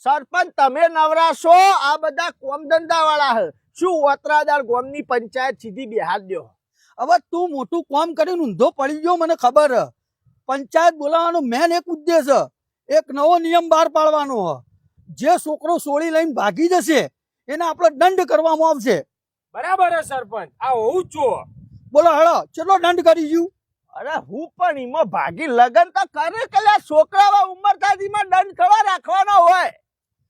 સરપંચ તમે નવરાશો, આ બધા કોમ ધંધા વાળા હે. શું ઓતરાદાર ગામની પંચાયત સીધી બિહાર દો. હવે તું મોટું કામ કરીને ઊંધો પડી ગયો, મને ખબર હ. પંચાયત બોલાવવાનો મેન એક ઉદ્દેશ હ. એક નવો નિયમ બહાર પાડવાનો હ. જે છોકરો સોળી લઈને ભાગી જશે એને આપણે દંડ કરવામાં આવશે. બરાબર હે સરપંચ, આ હોવું જ જો. બોલો હેડો, કેટલો દંડ કરી ગયું? અરે હું પણ ઈમાં ભાગી લગન તો કરે કલ્યા છોકરાવા ઉંમર થાય એમાં દંડ કરવા રાખવાનો હોય.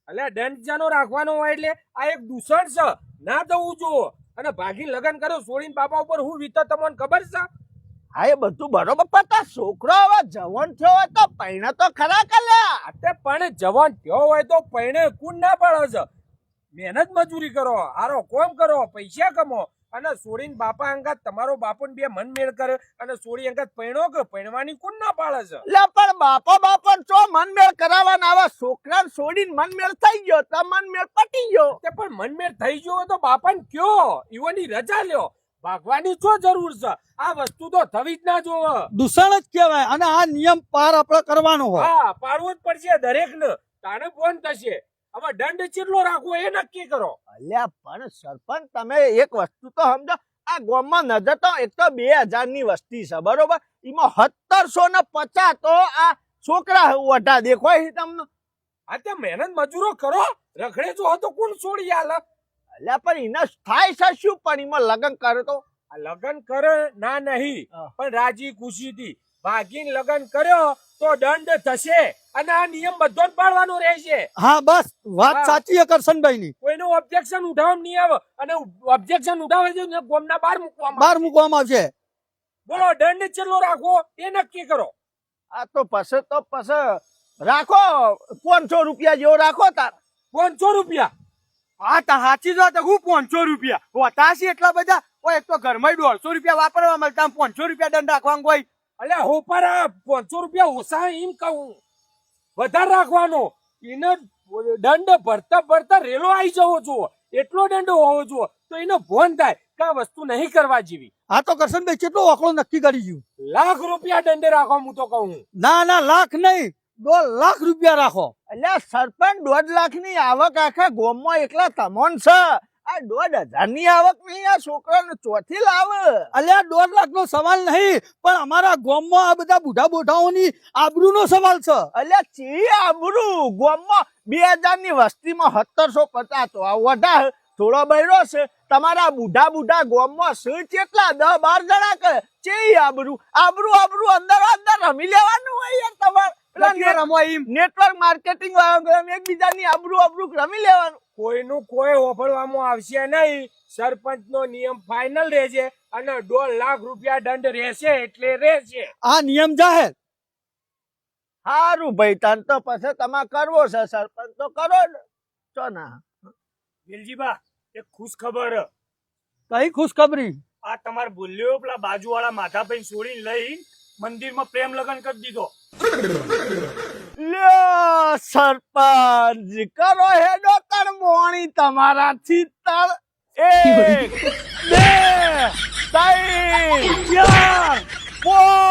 એટલે દંડ જાનો રાખવાનો હોય એટલે આ એક દૂષણ છે, ના થવું જો. અને ભાગી લગન કર્યો છોડીને બાપા ઉપર હું વીતો તમને ખબર છે? હા એ બધું બરોબર, પણ તાર છોકરો હવે જવાન થયો હોય તો પૈણા તો ખરા કલ્યા. આતે પણ જવાન થયો હોય તો પૈણે કુણ ના પાડે છે. મહેનત મજૂરી કરો, હારો કોમ કરો, પૈસા કમો, અને છોડીને બાપા અંગાત તમારો બાપો બે મન મેળ કરે અને છોડી અંગાત પૈણો કે પૈણવાની કોણ ના પાડે છે? એટલે પણ બાપા ચો મન મેળ કરાવવાના, આવા છોકરાને છોડીને મન મેળ થઈ ગયો તો મન મેળ પટી ગયો. તે પણ મન મેળ થઈ ગયો હોય તો બાપાને કયો ઈવોની રજા લ્યો, ભાગવાની શું જરૂર છે? આ વસ્તુ તો થવી જ ના જોવે. દૂષણ જ કહેવાય, અને આ નિયમ પાર આપણે કરવાનો હોય. હા, પાડવો જ પડશે દરેકને, તાણે ફોન થશે. હવે દંડ કેટલો રાખવો એ નક્કી કરો. અલ્યા પણ સરપંચ તમે એક વસ્તુ તો સમજો, આ ગામમાં નજર તો એક તો 2000 ની વસ્તી છે બરોબર, એમાં 1750 તો આ છોકરા વટા દેખાય તમને. આ તે મહેનત મજૂરો કરો, રખડે જો તો કોણ છોડી આલે? અલ્યા પણ એને થાય છે શું? પણ એમાં લગ્ન કરે તો આ લગન કરે ના નહીં, હા. પણ રાજી ખુશી થી ભાગીને લગન કર્યો તો દંડ થશે, અને આ નિયમ બધો જ પાડવાનો રહેશે. હા બસ વાત હા. સાચી છે કરશનભાઈ ની. કોઈનું ઓબ્જેક્શન ઉઠાવવામાં નહીં આવે, અને ઓબ્જેક્શન ઉઠાવે છે ને ગોમના બહાર મૂકવામાં બહાર આવે. મૂકવામાં આવશે. બોલો દંડ કેટલો રાખવો એ નક્કી કરો. આ તો પછી રાખો 500 રૂપિયા જેવો રાખો તાર. 500 રૂપિયા? હા તા સાચી વાત, હું 500 રૂપિયા વતાસી એટલા બધા? ઓય એક તો ઘરમાં 150 રૂપિયા વાપરવા મળતા 500 રૂપિયા દંડ રાખવાનું કોઈ? અલ્યા હો પર 500 રૂપિયા ઓછા એમ કહું, વધારે રાખવાનો. એને દંડ ભરતા રેલો આવી જવો જોવો, એટલો દંડ હોવો જોવો તો એને ભોન થાય કે આ વસ્તુ નહીં કરવા જેવી. હા તો કરશનભાઈ કેટલો આંકડો નક્કી કરી ગયું? લાખ રૂપિયા દંડે રાખો હું તો કહું. ના લાખ નહીં, 2 લાખ રૂપિયા રાખો. અલ્યા સરપંચ 1.5 લાખ ની આવક આખા ગામમાં એકલા તમોન છે. આ 1.5 ની આવક નહીં, આ છોકરાને ચોથી લાવે. અલ્યા 1.5 લાખ નો સવાલ નહીં, પણ અમારા ગામમાં આ બધા બુઢા બોઢાઓની આબરૂનો સવાલ છે. અલ્યા ચી આબરૂ ગામમાં 2000 ની વસ્તીમાં 1750 તો આ વઢા થોડો બૈરો છે. તમારા બુઢા ગામમાં છે કેટલા 10-12 જણા કે ચી આબરૂ અંદર રમી લેવાનું હોય યાર. તમારે નેટવર્ક માર્કેટિંગ વાળા એકબીજાની આબરૂ રમી લેવાનું. કોઈનું કોઈ ઓફળવામાં આવશે નહીં. સરપંચ નો નિયમ ફાઇનલ રહેશે, અને 1.5 લાખ રૂપિયા દંડ રહેશે એટલે રહેશે. આ નિયમ જાહેર. હારું ભાઈ, તન તો પછી તમારે કરવો છે સરપંચ તો કરો ને. ચો ના વેલજીબા, એક ખુશ ખબર. કઈ ખુશખબરી? આ તમાર બોલ્યો પેલા બાજુવાળા માથા પૈ છોડીને લઈ મંદિરમાં પ્રેમ લગ્ન કરી દીધો. લ્યો સરપંચ કરો હેડો તણ મોણી તમારાથી તણ 1 2 3 4 5